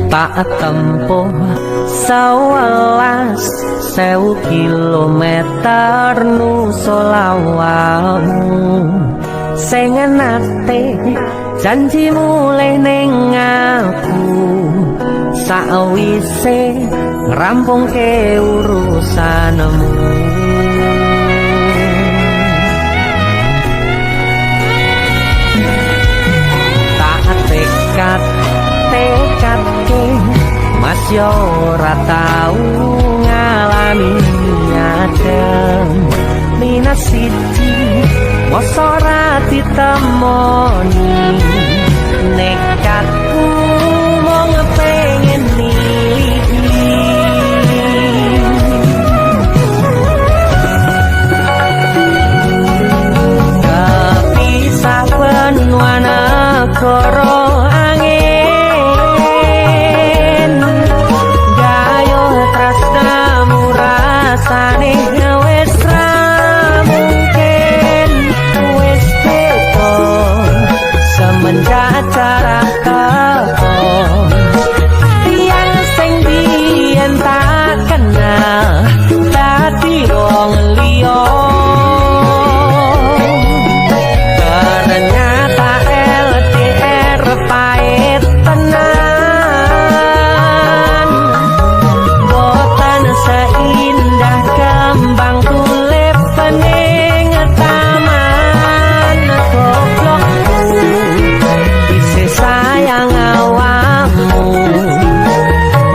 tak tempuh 11.000 kilometer nusolawalmu sing nate janji mulai ning aku sawise ngrampungke urusanmu. Tak tekadke mas yo ora tau ngalami nyadem minus siji masa ora ditemoni nekatku mau ngepengen niliki kepisah benua negara angin gayo tresnamu rasane wis ra mungkin wis beda semenjak jarak teko tiang sing biyen tak kenal dadi wong liya ternyata LDR pahit tenan boten seindah kembang tulip bening taman goblokku isih sayang awakmu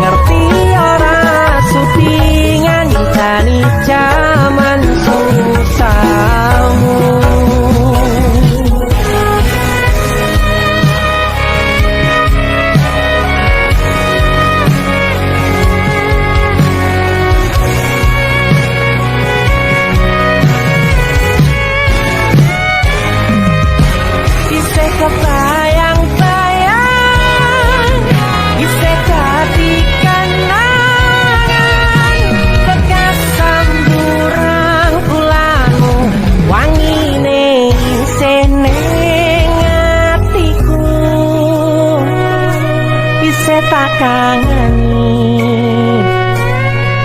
ngerti ora sudi ngancani jaman susahmu. Isih kebayang-bayang isih dadi kenangan bekas samburan kulanmu wangine isih ning atiku isih tak kangeni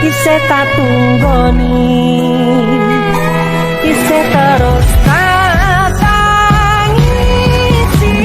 isih tak tunggoni isih terus tak tangisi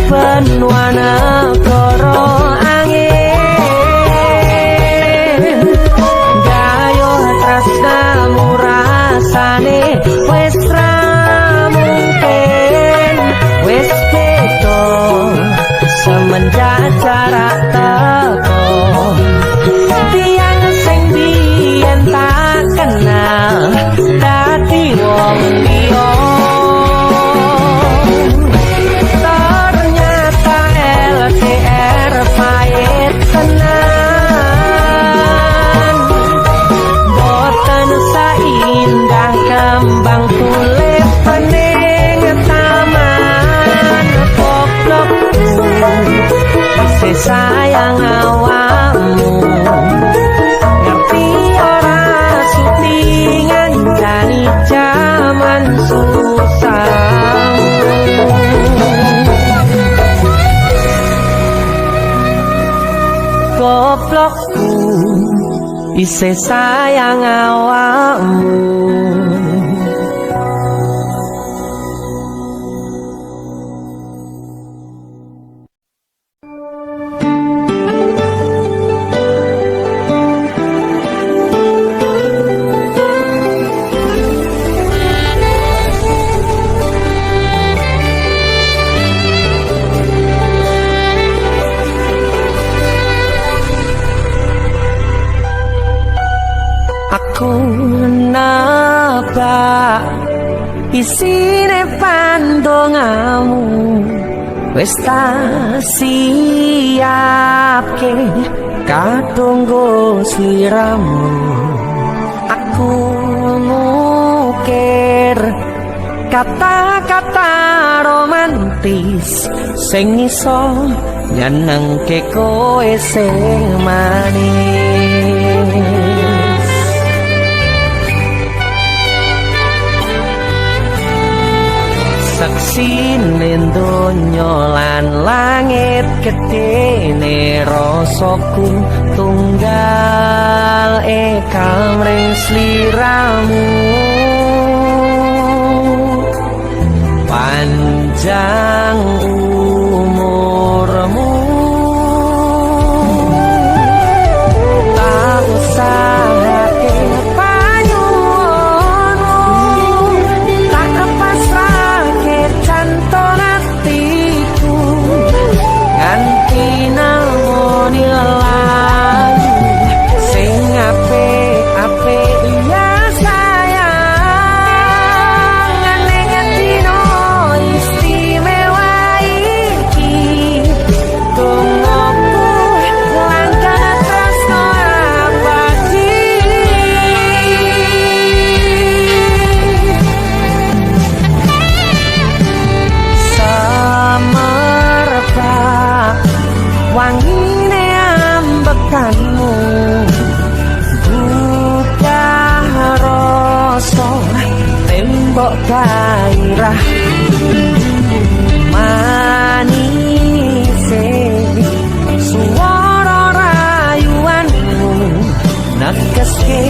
benua negara angin gayo tresnamu rasane wis ra mungkin wis beda semenjak jarak teko tiang sing biyen tak kenal dadi wong liya pahit tenan boten saindah kembang tulip bening taman goblokku isih sayang awakmu ngerti ora sudi ngancani jaman susahmu. Goblokku isih sayang awakmu. Aku nebak isine pandongamu wis tak siapke kadunggo sliramu. Aku ngukir kata-kata romantis sing iso nyenengke kowe sing manis. Saksine donya lan langit gedene rasaku tunggal kamring sliramu. Panjang umurmu, tak usahake panyuwunmu, tak kepasrahke jantung hatiku nganti namoni layu sing apik-apik. Ya sayang, ngeneng dino istimewa iki tungguku langkah tresno abadi. Semerbak wangine ambekanmu, buka rasa tembok gairah manise suara rayuanmu negeske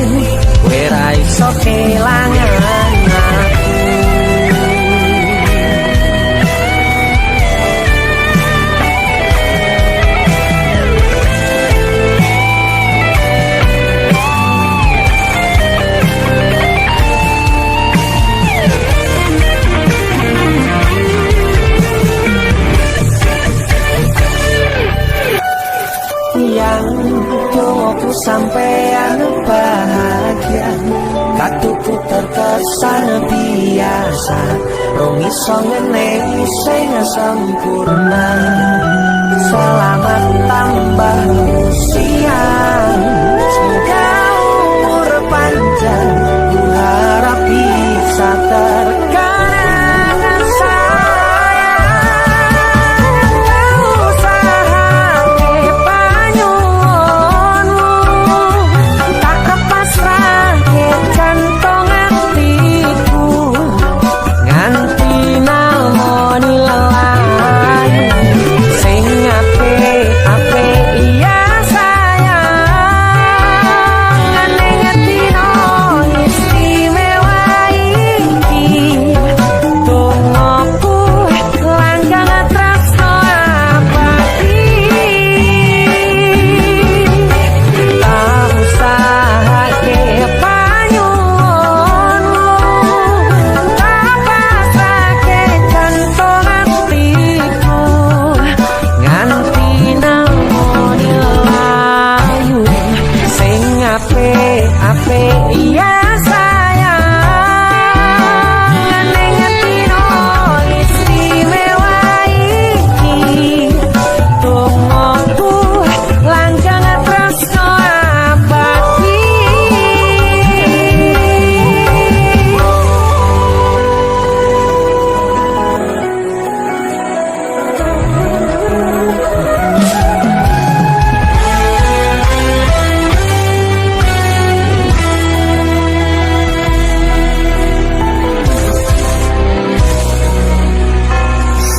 kowe ra iso kelangan aku. Yang tunggu sampean bahagia, katuku terkesan biasa, rumi songene sing sempurna. Selamat tambah usia, semoga umur panjang, ku harap bisa terkenang sayang.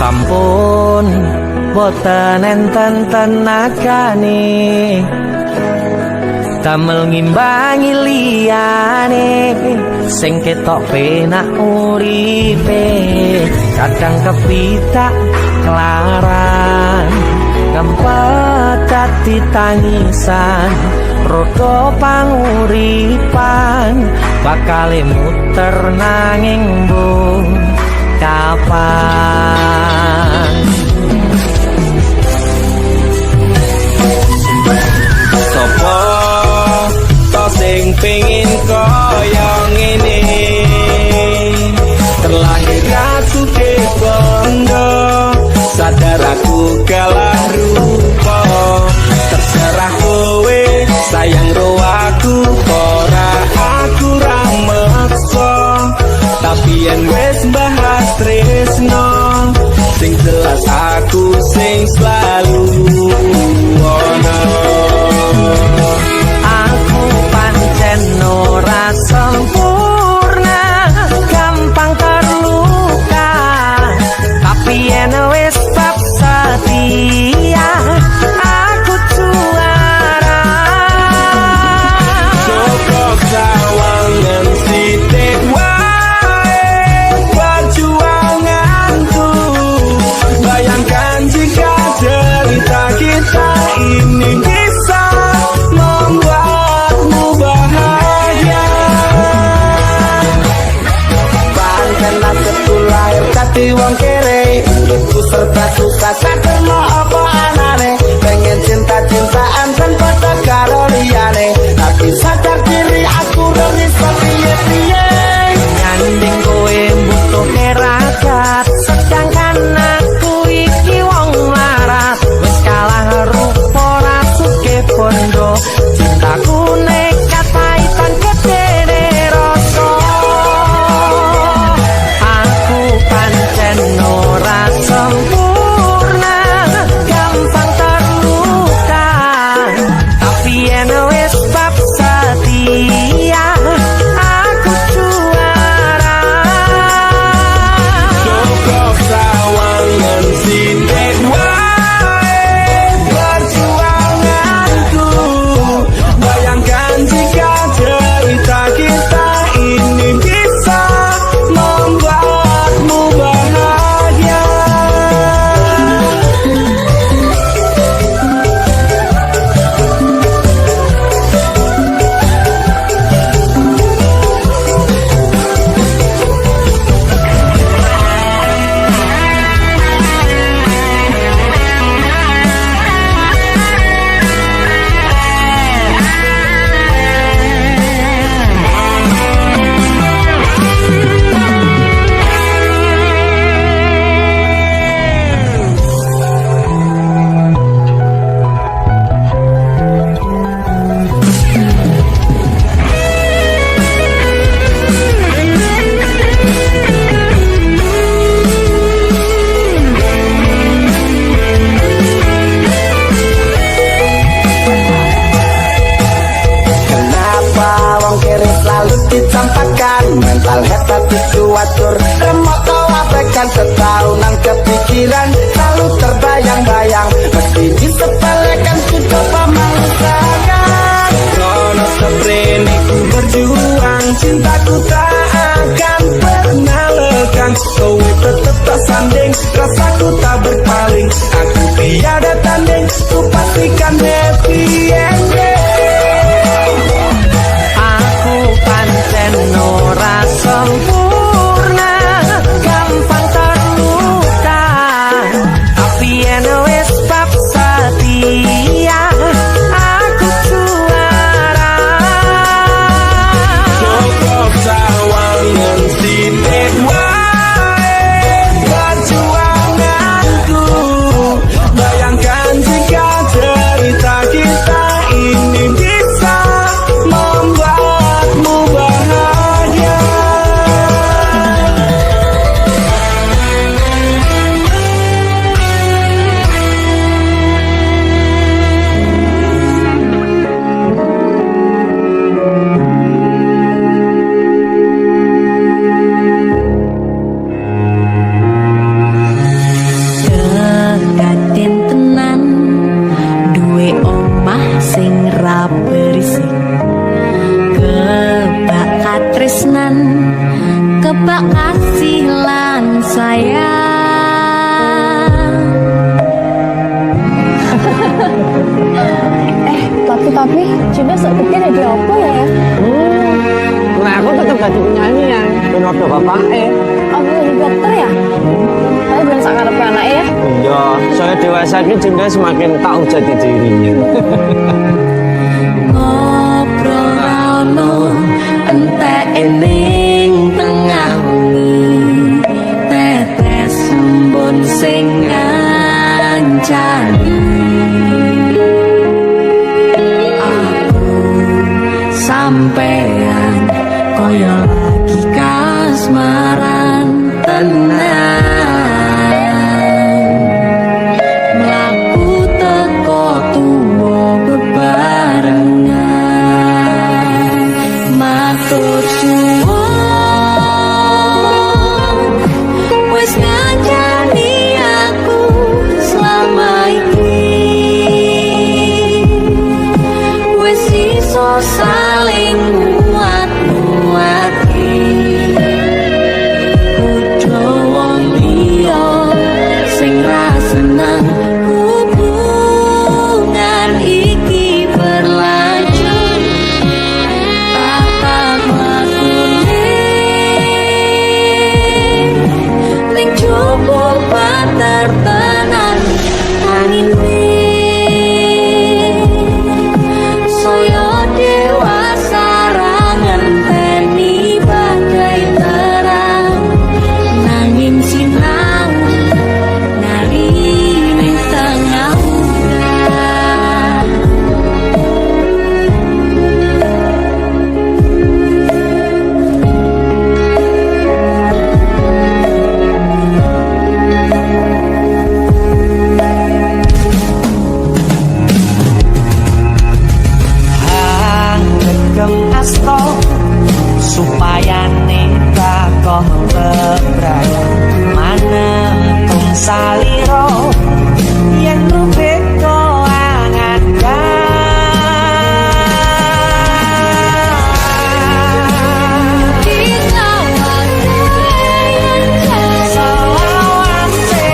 Sampun boten enten tenagane damel ngimbangi liyane sing ketok penak uripe, kadang kepitak kelaran kempet dadi tangisan rodo panguripan bakal muter nanging mbung kapan. Sopo to sing pengin biar aku kalah rupa. Terserah kowe sayang ro aku, ora aku ra meksa. Tapi yen wis bahas tresno, sing jelas aku sing selalu ono. Aku pancen ora sempurna, gampang terluka. Tapi yen wis bab setia, aku juara. Cukup sawangan sithik wae perjuanganku. Bayangkan jika cerita kita ini bisa membuatmu bahagia. Pancen aku lahir dadi wong kere, uripku serba susah saterno apa anane. Pengen cinta-cintaan kan padha karo liyane, tapi sadar diri aku ora iso piye-piye. Nyanding kowe butuh ragat, sedangkan aku iki wong larat. Wis kalah rupa rasuke bondo, cintaku nekat paitan gedene rasa. Aku pancen ora sempurna, gampang terluka. Tapi yen wis bab setia, aku juara. Cukup sawangan sithik wae perjuanganku. Bayangkan jika cerita kita ini bisa membuatmu bahagia. Kenapa wong kere selalu dicampakkan? Mental head tapi kuatur, remote tau abaikan. Setahunan kepikiran selalu terbayang-bayang, mesti disepelekan ku coba mengusahakan. Krono seprene ku berjuang, cintaku tak akan pernah lekang. Kowe tetep tak sanding, rasaku tak berpaling. Aku tiada tanding, ku pastikan happy ending. Aku pancen ora sempurna, gampang terluka. Tapi yen wis bab setia, aku juara. Cukup sawangan sithik wae perjuanganku. Bayangkan jika cerita kita ini bisa membuatmu bahagia. Kedaden tenan duwe omah sing ra berisik, kebak katresnan, kebak kasih lan sayang. Tapi Cinta sepikir jadi apa ya? Nah, aku tetap jadi penyanyi ya. Penodo bapaknya. Aku jadi dokter ya? Tapi belum sangat ada anak ya? Iya, soalnya dewasa ini Cinta semakin tahu jati dirinya. Ngobrol rano entek ening tengah wengi, tetes embun sing Mlaku teko tuwa bebarengan matur suwun wis ngancani aku selama iki wis iso saling muat-muati kudu wong liya sing ra seneng hubungan iki berlanjut tapak lakune ning jupuk patertenan angine saya dewasa ngenteni badai terang nanging sinau nari ning tengah udan Hanggegem asto supaya neka kok bebrayan manentung saliro yen rubek ko angan kita selawase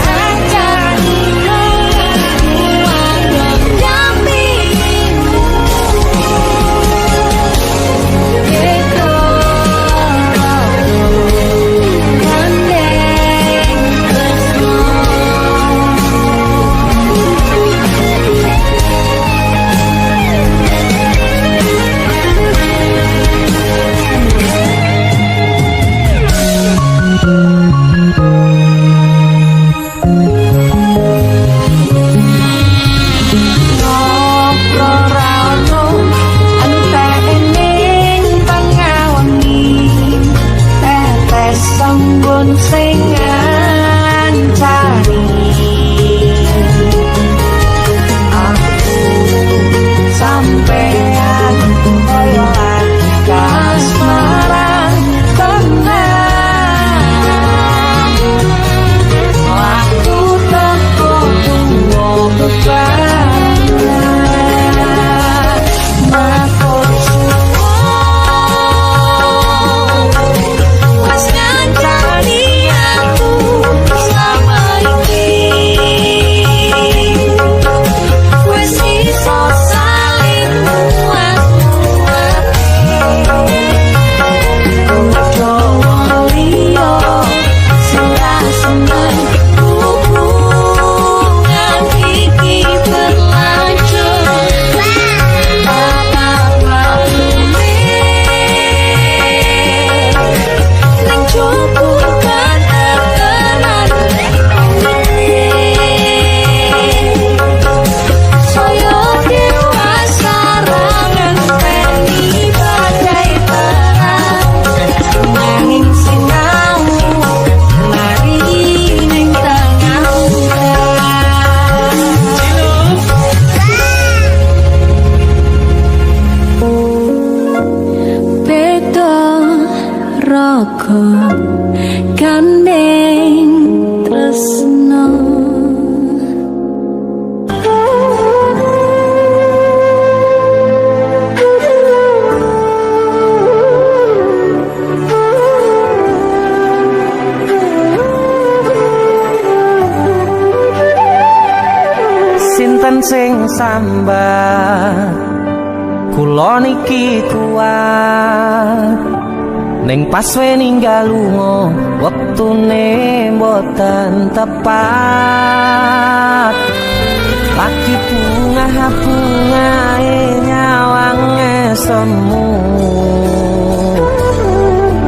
sancani kuwang dampingimu Eko gandeng tresno ngobrol rano entek ning tengah wengi tetes sembun sing ngancani aku sampean koyo lagi kasmaran tenang waktu teko tuwa bebarengan matur suwun Wes ngancani aku selama iki Wes iso saling muat-muati Ojo wong liya sing ra seneng hubungan iki berlanjut tapak lakune ning jupuk patertenan saya dewasa ngenteni badai terang nanging sinau mari ning tengah udan beda raga gandeng tresno sinten sing sambat kula niki kuat ning pas ninggal lunga wektune mboten tepat lagi bunga-bungae nyawange semu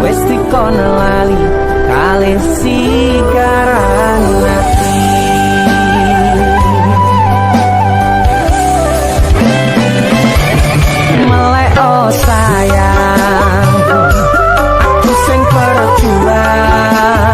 wis dikono lali kalih sigaran ati melek sayang aku sing berjuang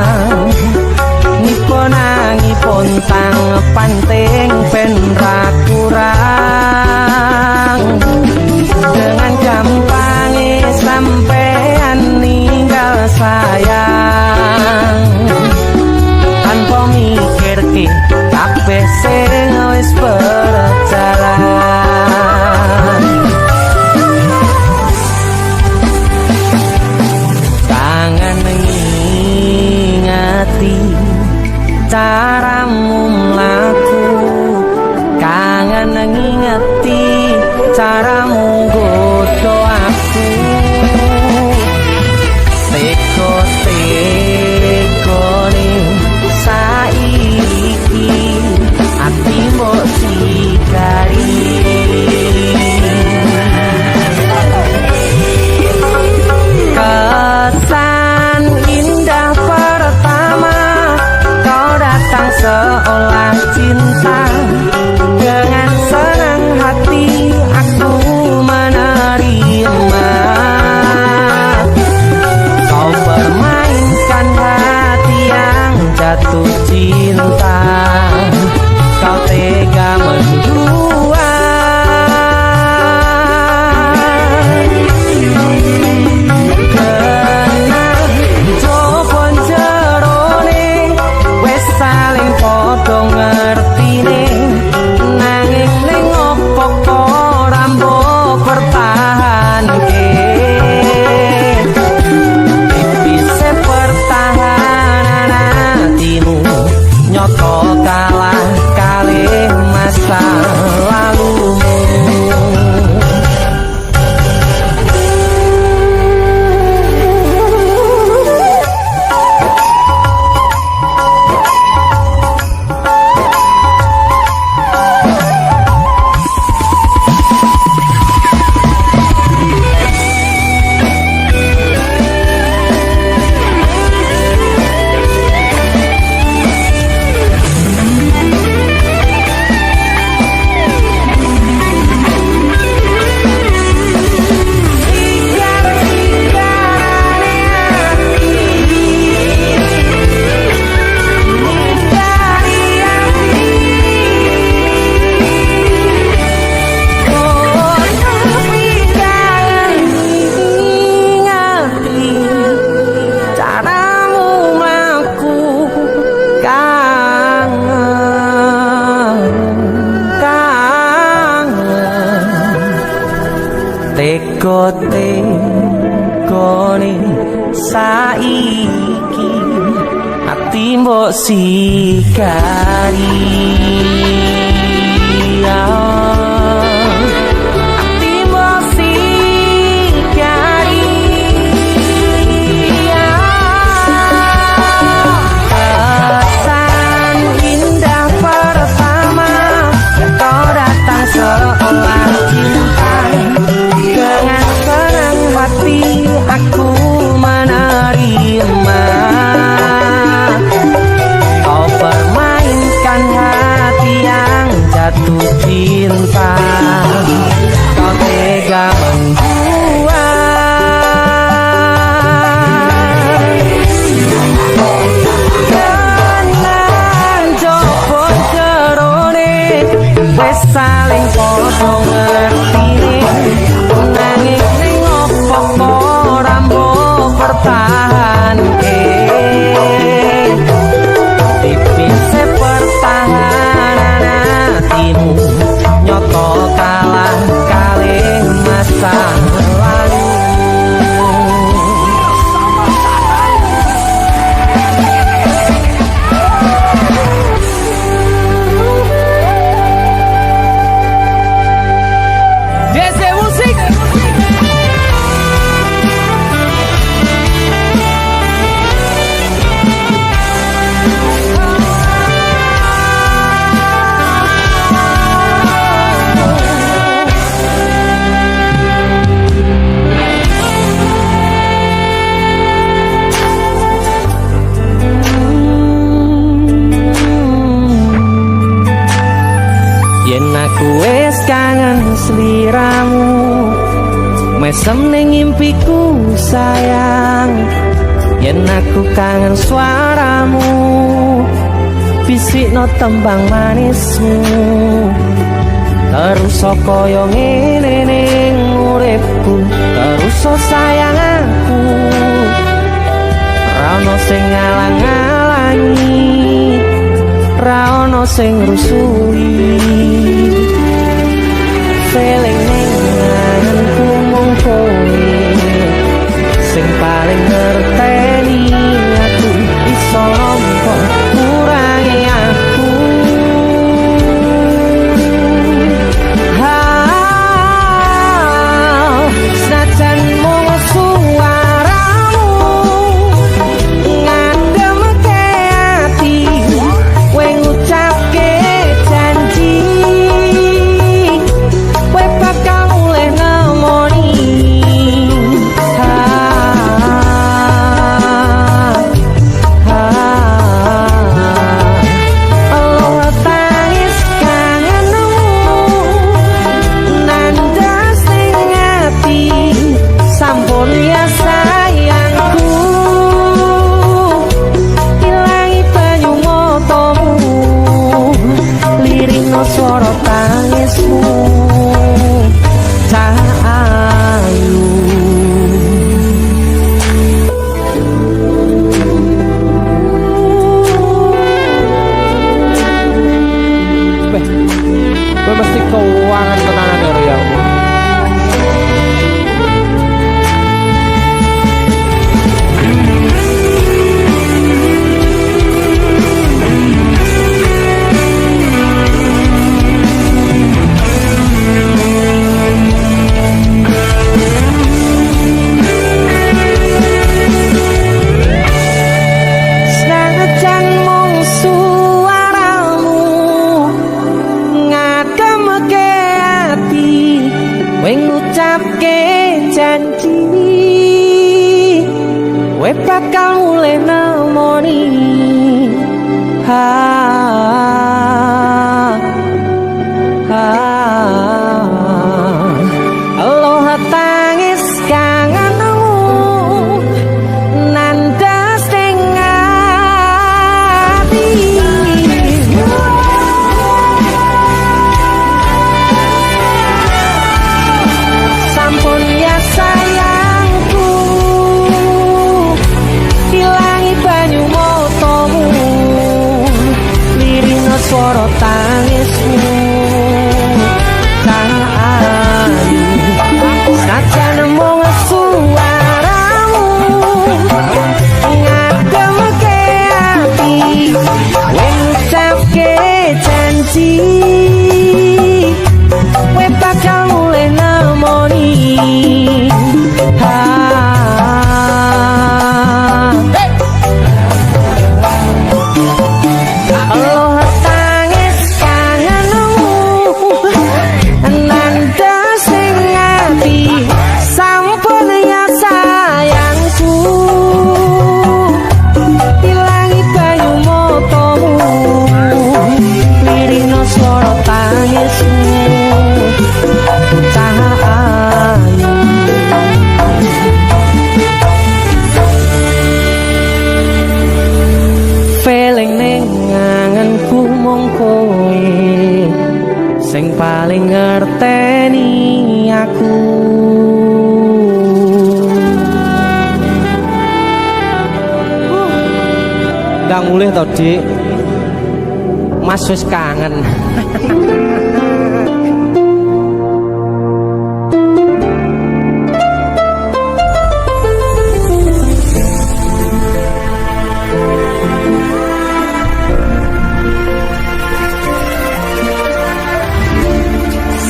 caramu mlaku, kangen ngingeti caramu nggodha aku. Teko-tekone saiki ati mbok sikari. Kesan indah pertama kau datang seolah cinta, dengan senang hati aku menerima. Kau permainkan hati yang jatuh cinta, kau tega mendua. Saling podo ngertine, nanging ning opo ora mbok pertahanke. Bisa pertahanan hatimu nyoto kalah kalih masa lalumu. Teko-tekone saiki ati mbok sikari. Ati mbok sikari. Kesan indah pertama kau datang seolah cinta, dengan senang hati aku menerima. Kau permainkan hati yang jatuh cinta, kau tega membuat. Tenan jopo jerone wis saling podo ngertine, nanging ning opo ora mbok pertahanke. Tipis pertahanan hatimu nyoto kalah kalih masa lalu. Jesse Musik. Yen aku wis kangen sliramu, mesem ning impiku sayang. Yen aku kangen suaramu, bisikno tembang manismu. Terus kaya ngene ning uripku, terus sayang aku. Ra ono sing ngalang-alangi, ra ono sing rusui. Feeling ning ngangenku mung kowe sing paling ngerteni aku. Iso nampa kurangi kowe bakal mulai nemoni aloha tangis kangenmu nandas ning ati sampun ya sayangku ilangi banyu motomu lirino swara tangismu sajan mung suaramu ngademke ati ngucapke janji kowe bakal mulai nemoni aloha tangis kangenmu nandas ning ati sampun ya sayangku ilangi banyu motomu lirino swara tangismu cahayu feeling ning anganku mung kowe sing paling ngerteni aku ndang mulih to Dik Mas wis kangen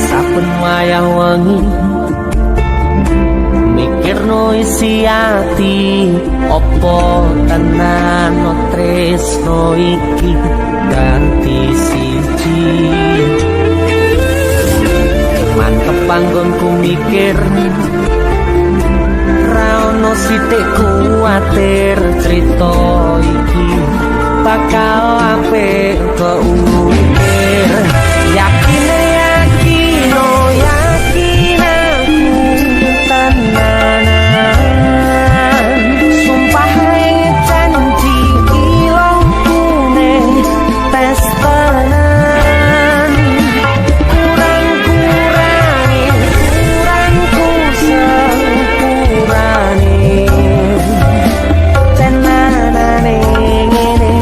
saben wayah wengi mikirno isi ati opo tenan tresno iki ganti siji mantep panggonku mikir ra ono sithik kuwatir crita iki bakal apik keukir yakin oh yakin aku tenanan sumpah janji ilangku ning tes tenan kurangku sepurane tenanane ngene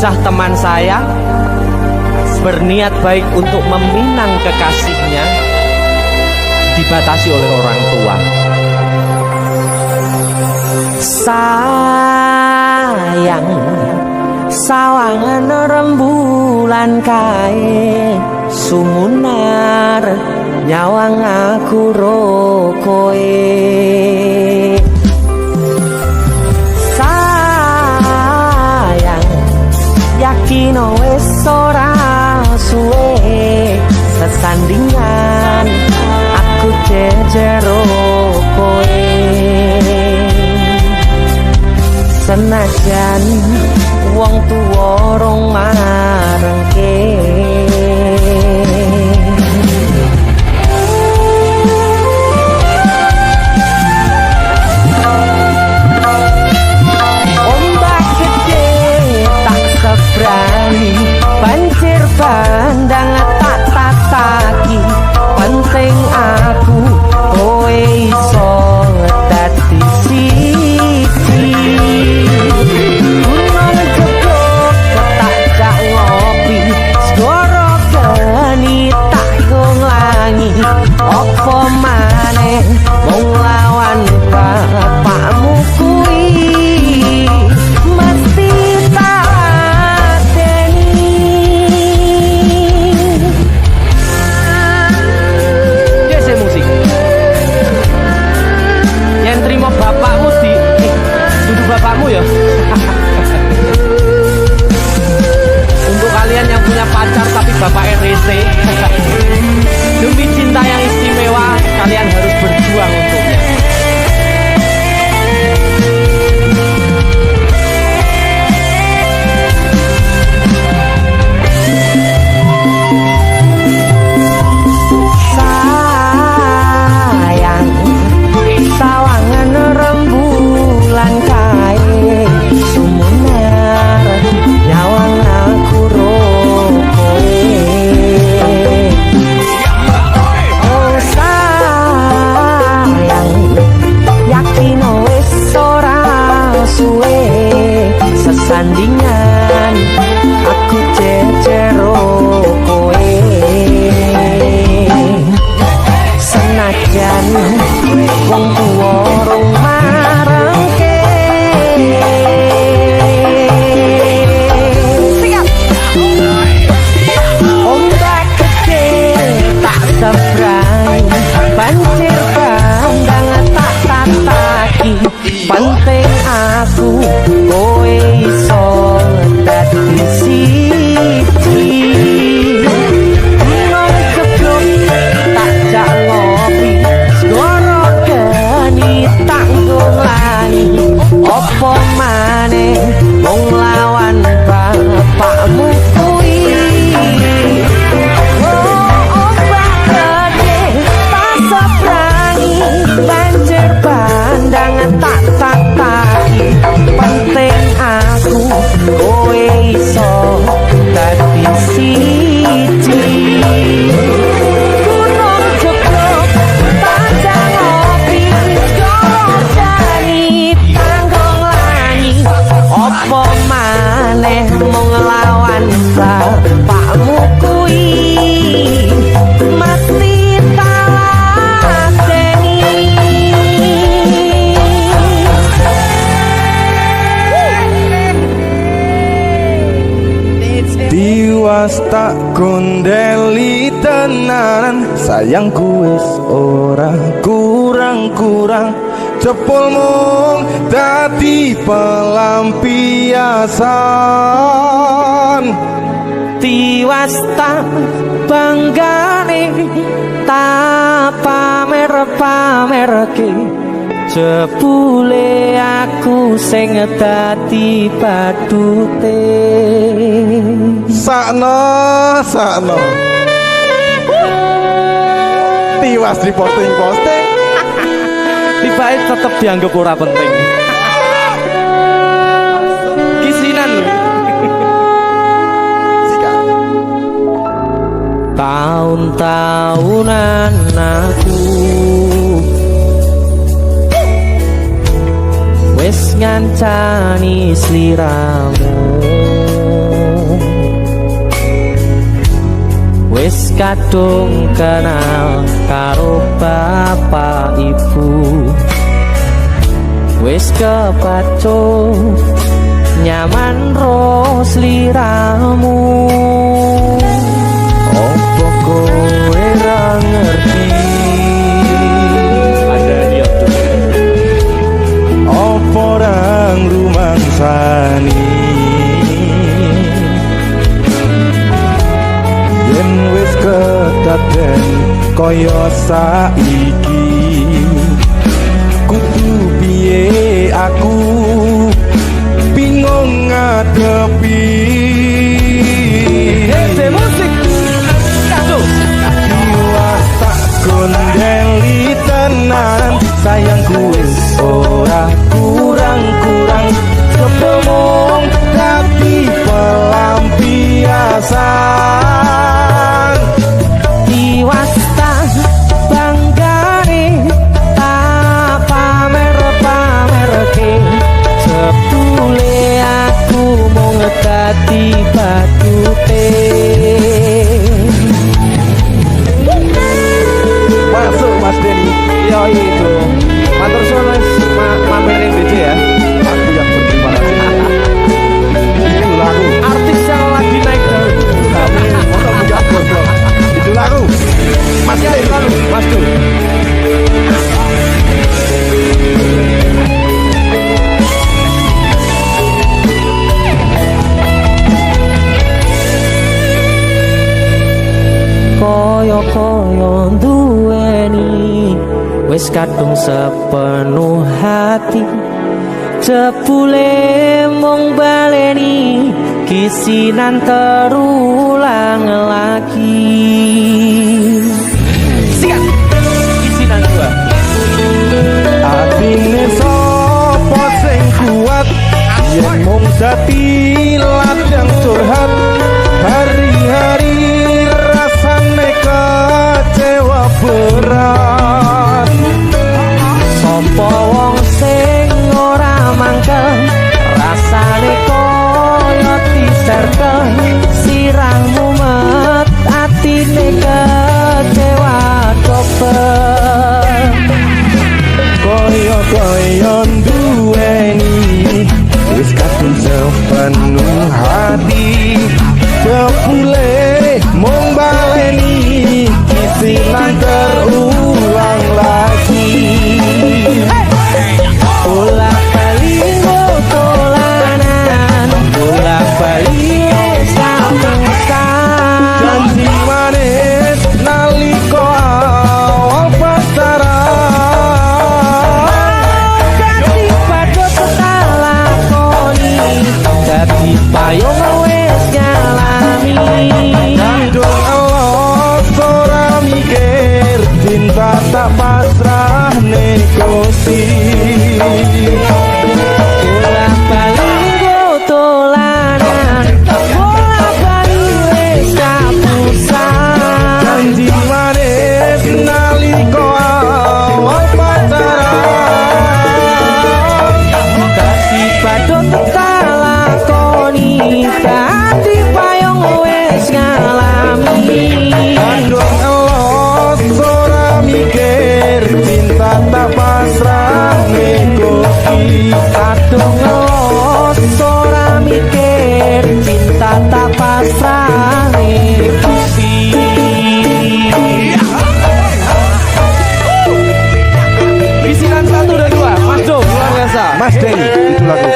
Kisah teman saya berniat baik untuk meminang kekasihnya dibatasi oleh orang tua. Sayang, sawangan rembulan kae sumunar nyawang aku rokoe. Sayang, yakin wis ora suwe sesandingan aku jejero koe. Senajan wong tuwa rong marengke. Ombak gede tak seberani, banjir bandang tak tataki. Penting aku kowe iso dadi siji. Gunung jebok tak jak ngopi, segoro geni tak nglangi. Apa maneh wong lawan bapakmu kuwi mesti tak deni. Dese musik yang terima bapakmu duduk bapakmu ya. Untuk kalian yang punya pacar tapi bapak RC, demi cinta yang istimewa kalian harus berjuang untuknya. Sayang, sawangan rembulan kae sumunar nyawang aku rokoe. Oh sayang, yakin wis ora suwe sesandingan aku jejero koe. Senajan wong tuwa rong marengke. Ombak gede tak seberani, banjir bandang tak tataki. Penting aku kowe iso dadi siji. Gunung jeblok tak jak ngopi, segoro geni tak nglangi. Apa maneh wong lawan bapakmu kuwi. Ombak gede tak seberani, banjir bandang tak tataki. Penting aku kowe iso dadi siji. Gunung jeblok tak jak ngopi, segoro geni tak nglangi. Apa maneh mung nglawan bapakmu kuwi mesti tak lateni. Tiwas tak kondeli tenanan, sayangku wis ora kurang-kurang. Cepul mung dadi pelampiasan. Tiwas tak banggane tak pamer-pamerke. Jebule aku sing dadi badute. Sakno Tiwas di posting-posting, Tibae tetep dianggap ora penting. Kisinan lho. Tahun-tahunan aku wis ngancani sliramu. wis kadung kenal karo bapak ibu, wis kepacu nyaman ro sliramu. Opo kowe ra ngerti ada dia tuh Opo rang rumangsani yen wis kedaden kaya saiki, kudu piye aku bingung ngadepi. Hei musik aduh Jiwas tak gondeli tenan, sayangku wis ora kurang-kurang, kepemong tapi pelampiasan. diwasta banggane tak pamer-pamerke, sepule aku mau ngedati batute. Masuk Mas Denny. Yo itu matur suwun mamerin DJ ya. Aku yang berterima kasih. Itu lagu. Artis yang lagi naik daun. Untuk menjawab goblok. Itu lagu. Mas Denny. Mas Dul. Koyo-koyo duweni wis kadung sepenuh hati, jebule mung baleni kisinan terulang lagi. Siap kisinan dua. Atine sapa sing kuat yen mung dadi ladang curhat, hari-hari rasane kecewa berat. Sopo wong sing ora mangkel, rasane koyo diserkel, sirang mumet atine kecewa coba. Koyo-koyo duweni wis kadung sepenuh hati, jebule mung baleni kisinan terulang lagi. Bolak-balik tolanan, bolak-balik sampesan. Janji manis nalika awal pacaran, Dadi padha tak lakoni, dadi payung wis ngalami. kadung elok ora mikir, cinta tak pasrah negosi. Bolak-balik tolanan, bolak-balik wis kapusan. Janji manis nalika awal pacaran, Dadi padha tak lakoni, dadi payung wis ngalami. kadung elok ora mikir, cinta tak pasrah negosi. Kadung ngelos ora mikir, cinta tak pasrah negosi. Bisikan 1 dan 2 Mas Do luar biasa. Mas Denny, itu lagu.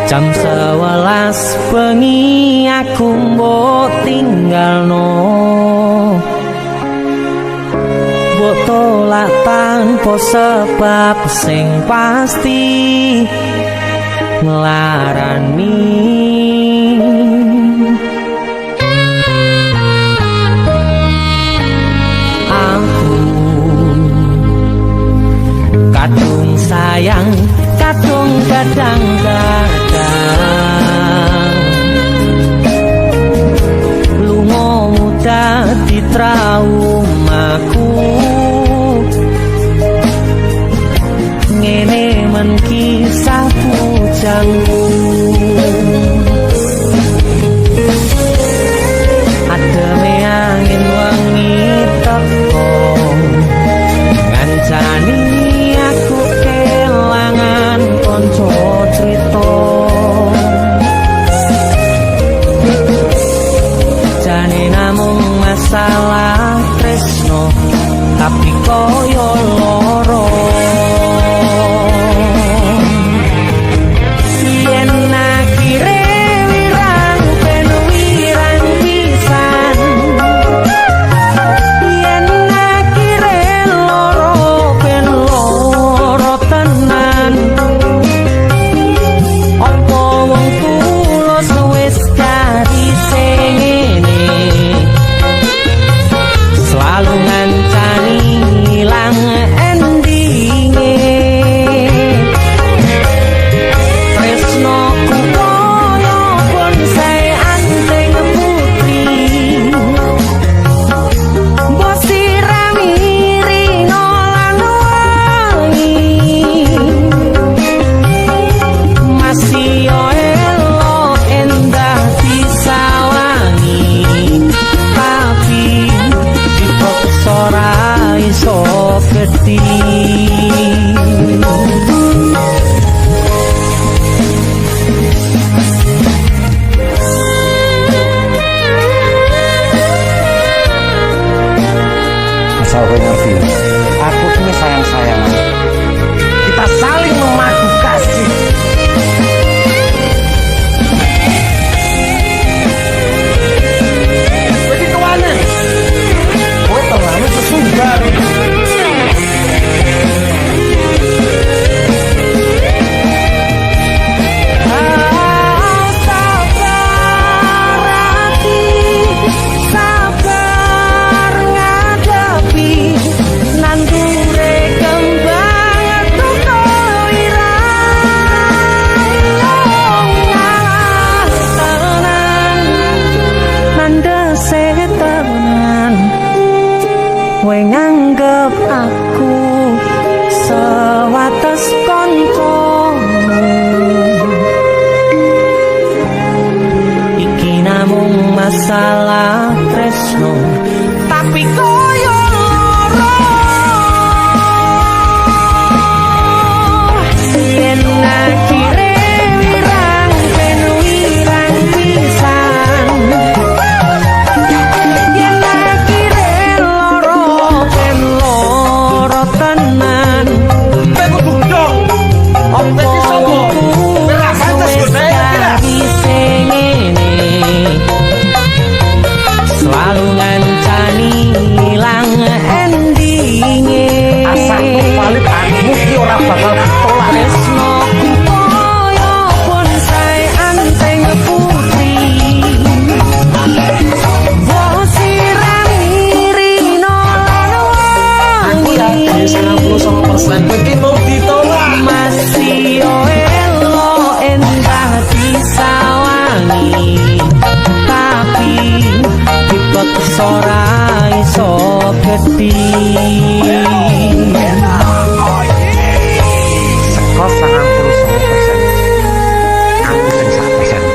Jam 11 bengi aku mbok tinggalno, mbok tolak tanpa sebab sing pasti nglarani. Aku kadung sayang, kadung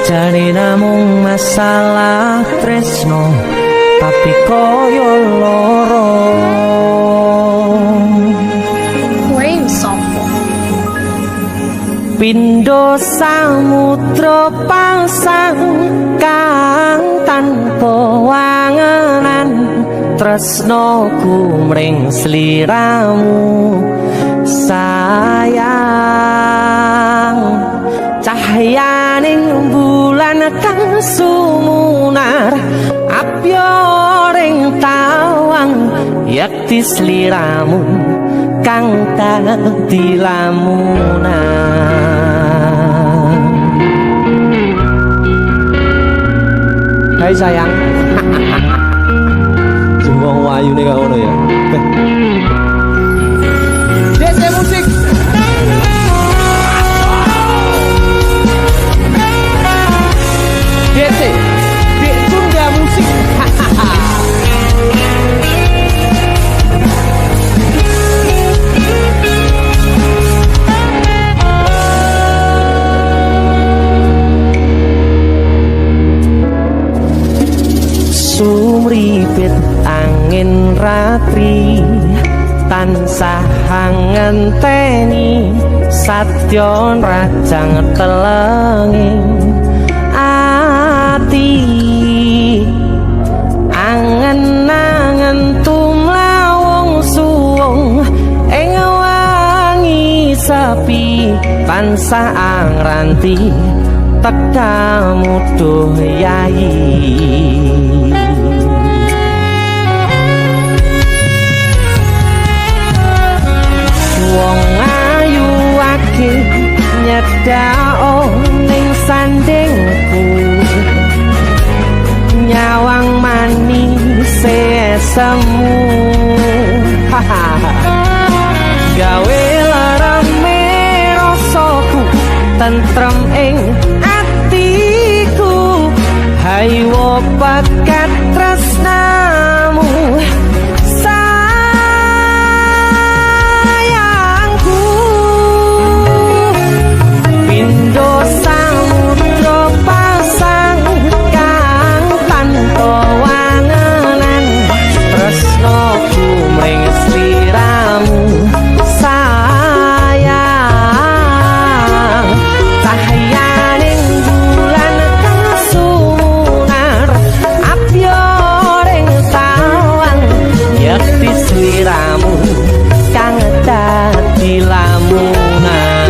Jane namung masalah tresno tapi koyo loro. Kowe sopo? Pindho samudra pasang kang tanpa wangenan, tresnoku mring sliramu sayang. Cahyaning bulan kang sumunar apyoring tawang, yakti sliramu kang dadi lamunan. Hai sayang. Semua wayu nih kau ya. DC musik. DC. Tunda musik. Sumripit angin ratri tansah ngenteni satyon rajang telenging ati. Angen-angen tumlawung suwung ing wangi sepi tansah angranti tekamu duh yayi. Wong ayu ake nyedhao ning sandingku, nyawang manis semu gawe larame rasaku tentrem ing atiku. Haywo bakat tresnamu sayangku. Pindho samudra pasang kang tanpa wangenan, tresnoku mring sliramu sayang. Cahyaning bulan kang sumunar apyoring tawang, yakti sliramu kang dadi lamunan.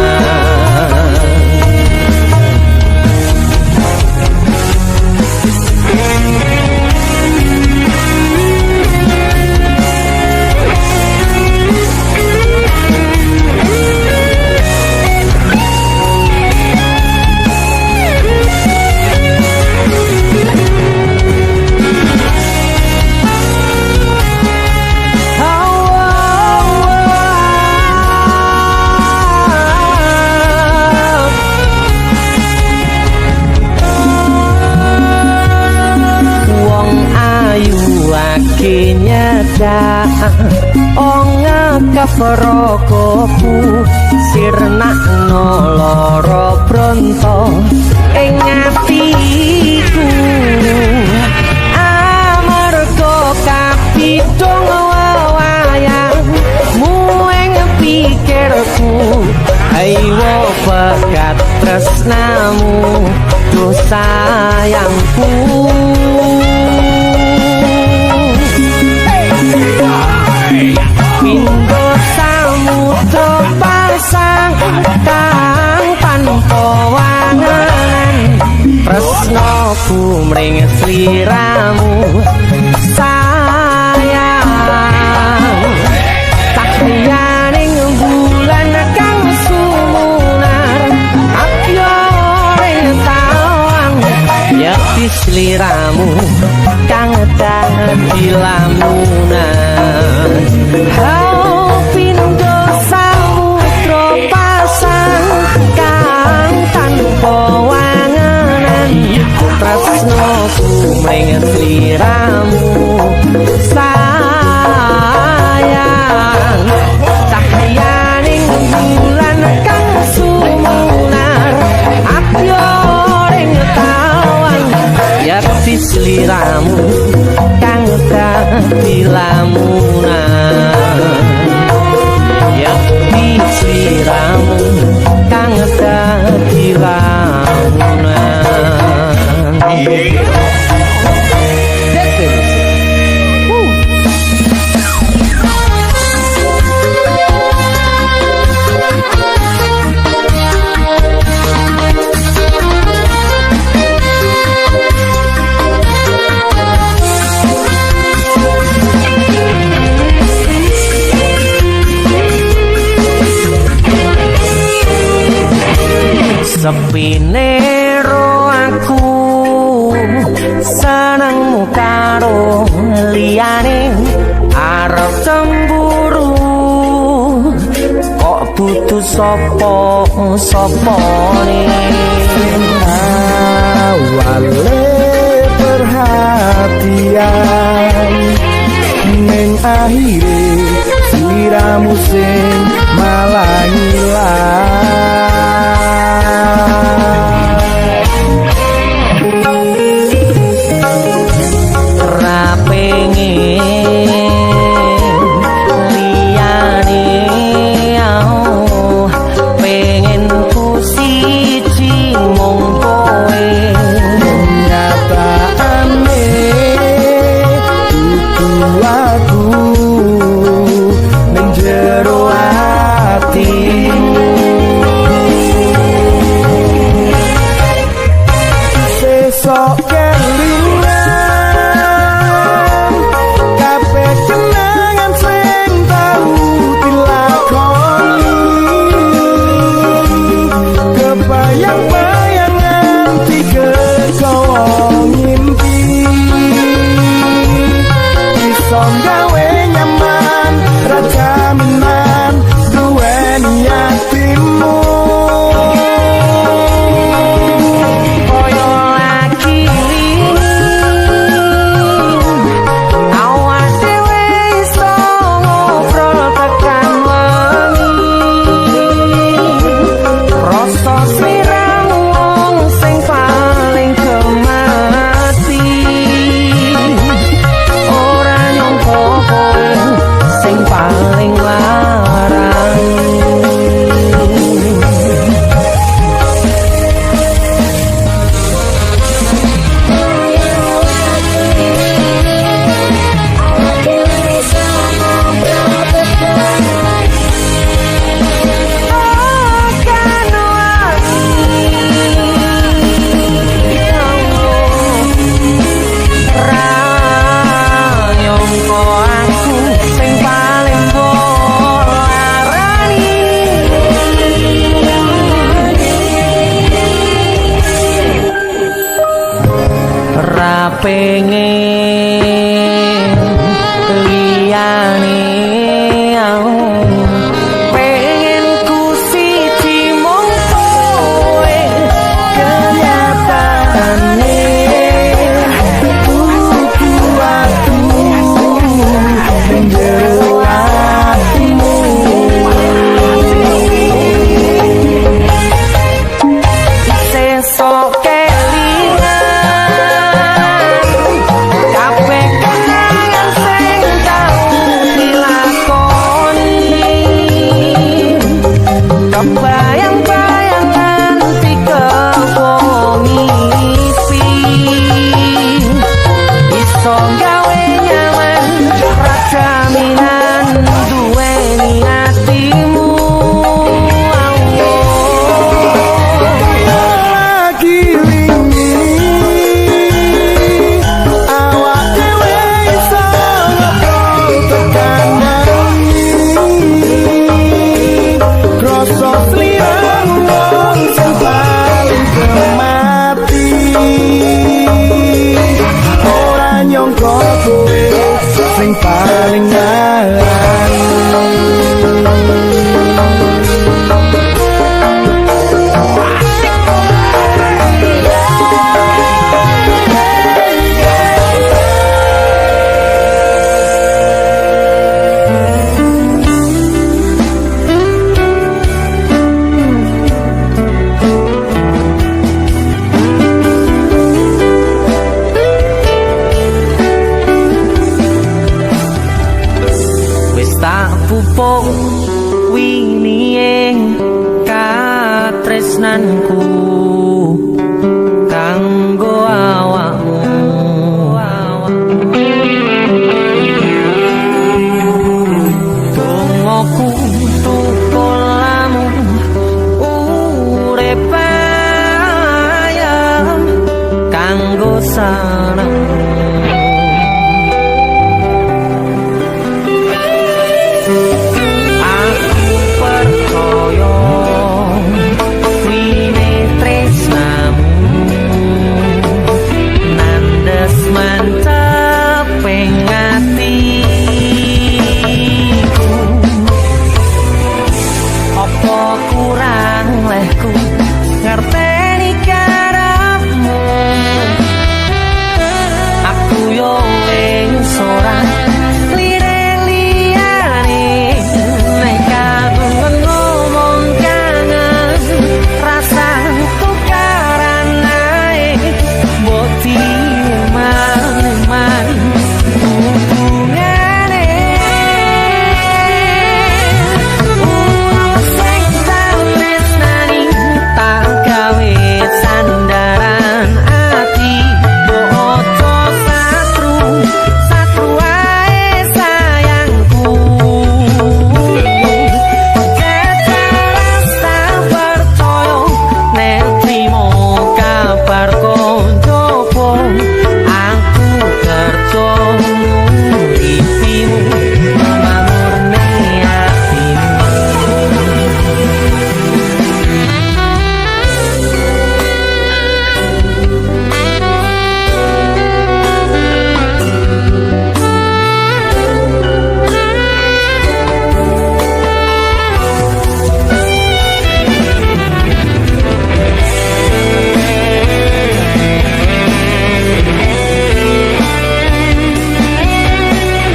Nyada onga kaprokopu sirna noloro bronto ing atiku. Amarga kapidung wayangmu ing pikirku, ayo bakat tresnamu duh sayangku. Pindho samudra pasang kang tanpa wangenan, tresnoku mring sliramu sayang. Cahyaning bulan kang sumunar apyoring tawang, yakti sliramu kang dadi lamunan. Pindho samudra pasang kang tanpa wangenan, tresnoku mring sliramu sayang. Cahyaning bulan kang sumunar apyoring tawang, sliramu kang dadi lamunan Yakti sliramu kang dadi lamunan sepine ro aku senengmu karo liyane arep cemburu kok butuh sapa-sapane awale perhatian ning akhire sliramu sing malah ngilang pengen liyane pengen ku siji mung kowe kenyataane kudu aku menjero atimu sesok kelingan tresnanku kanggo awakmu. Dongoku tukulamu urip ayam kanggo seneng.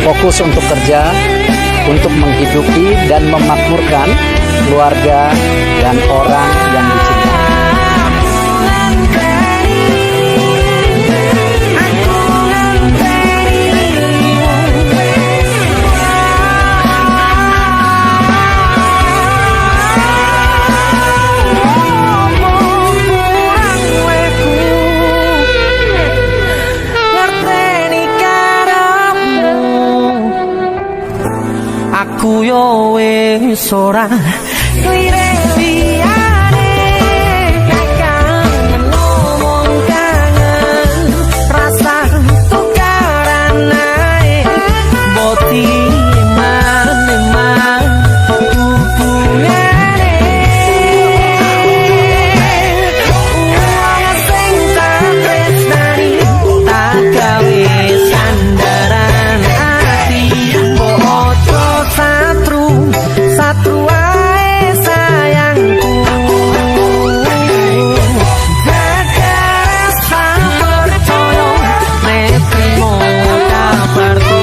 Fokus untuk kerja, untuk menghidupi dan memakmurkan keluarga dan orang yang dicintai. Aku yo wis ora lirik liyane kakang ngomong kangen rasa tukaran ae boti man hubungane wong sing tak tresnani tak gawe sandaran ati bojo satru ae sayangku. Gagas percaya netrimo kabarku.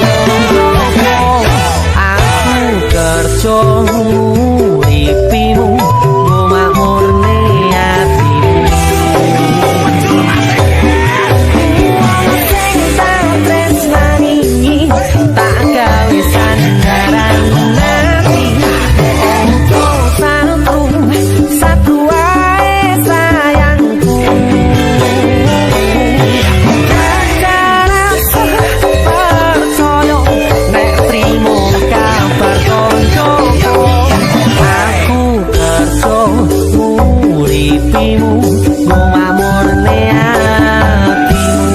Aku kerja uripimu go makmurne atimu. Sing tak tresnani tak gawe sandaran satu ae sayangku. Gagas percaya nek trimo kabar koncoku. Aku kerja uripimu go mamurne atimu.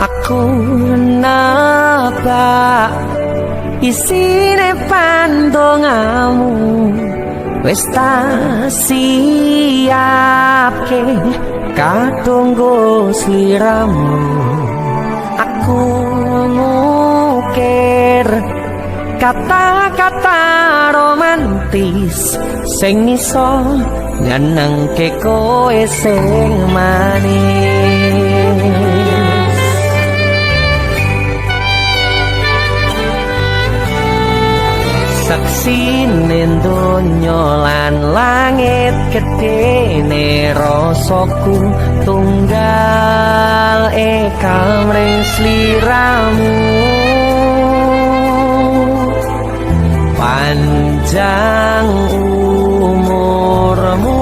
Aku napa isine pandongamu wis tak siapke katunggu sliramu. Aku ngukir kata-kata romantis sing iso nyenengke kowe sing manis. Saksine donya lan langit gedene rasaku tunggal kamring sliramu. Panjang umurmu,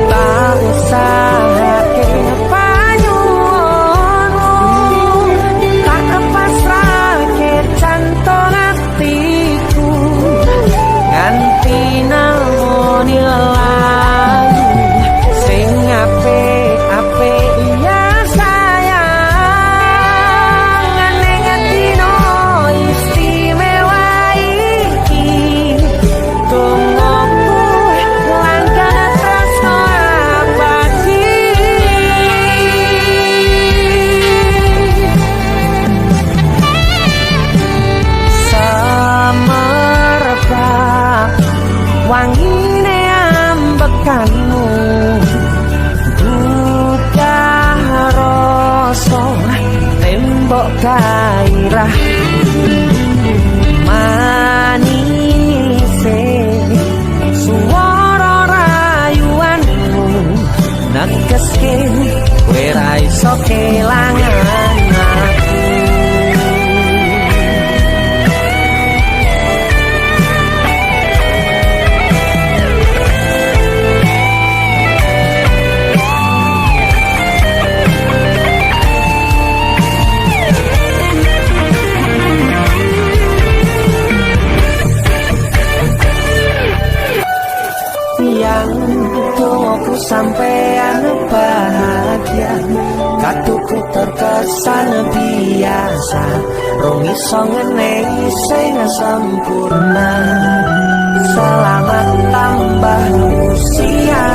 tak usahake panyuwunmu, tak pasrahke jantung atiku nganti namoni lalu sing apik-apik ya sayang. Neng dino istimewa iki tungguku langkah tresno abadi. Semerbak wangine ambekanmu, buka rasa tembok gairah manise suara rayuanmu negeske kowe ra iso kelangan aku. Yang tunggu sampean bahagia, katuku terkesan biasa, rong iso ngeneni sing sempurna. Selamat tambah usia.